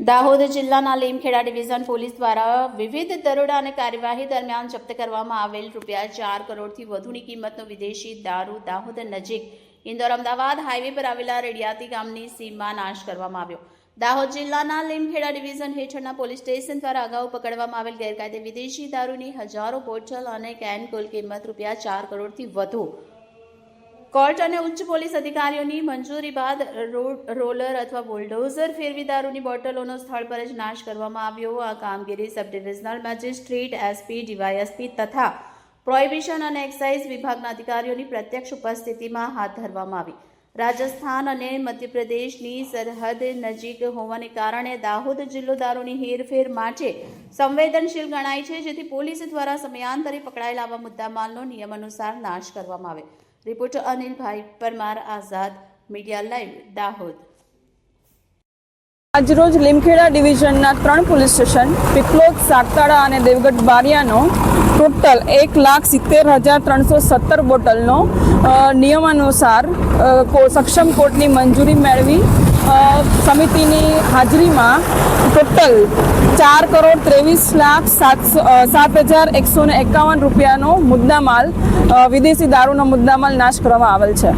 દાહોદ જિલ્લાના Limkheda division police દ્વારા વિવિધ દરોડા અને કાર્યવાહી દરમિયાન જપ્ત કરવામાં આવેલ ₹4 કરોડથી વધુની કિંમતનો વિદેશી દારૂ દાહોદ નજીક ઇન્દોર અમદાવાદ હાઈવે પર આવેલા રેડિયાતી ગામની સીમમાં નાશ કરવામાં આવ્યો। દાહોદ જિલ્લાના લીમખેડા ડિવિઝન હેઠળના પોલીસ સ્ટેશન દ્વારા અગાઉ પકડવામાં આવેલ ગેરકાયદે વિદેશી દારૂની હજારો બોટલ અને કેન કુલ કિંમત ₹4 કરોડથી વધુ કોર્ટ અને ઉચ્ચ પોલીસ અધિકારીઓની મંજૂરી બાદ રોલર અથવા બુલડોઝર ફેરવી દારૂની બોટલોનો સ્થળ પર જ નાશ કરવામાં આવ્યો। આ કામગીરી sub divisional magistrate, SP, DYSP તથા પ્રોહિબિશન અને એક્સાઇઝ વિભાગના અધિકારીઓની પ્રત્યક્ષ ઉપસ્થિતિમાં હાથ ધરવામાં આવી। રાજસ્થાન અને મધ્યપ્રદેશની સરહદ નજીક હોવાને કારણે દાહોદ જિલ્લો દારૂની હેરફેર માટે સંવેદનશીલ ગણાય છે, જેથી પોલીસ દ્વારા સમયાંતરે પકડાયેલા આવા મુદ્દામાલનો નિયમ અનુસાર નાશ કરવામાં આવે। રિપોર્ટર અનિલભાઈ પરમાર, આઝાદ મીડિયા લાઈવ, દાહોદ। આજરોજ લીમખેડા ડિવિઝનના 3 પોલીસ સ્ટેશન પીપલોદ, સાગતાળા અને દેવગઢ બારિયાનો ટોટલ 1,70,317 બોટલનો નિયમાનુસાર સક્ષમ કોર્ટની મંજૂરી મેળવી સમિતિની હાજરીમાં ટોટલ ₹4,23,07,151 રૂપિયાનો મુદ્દામાલ, વિદેશી દારૂનો મુદ્દામાલ નાશ કરવામાં આવેલ છે।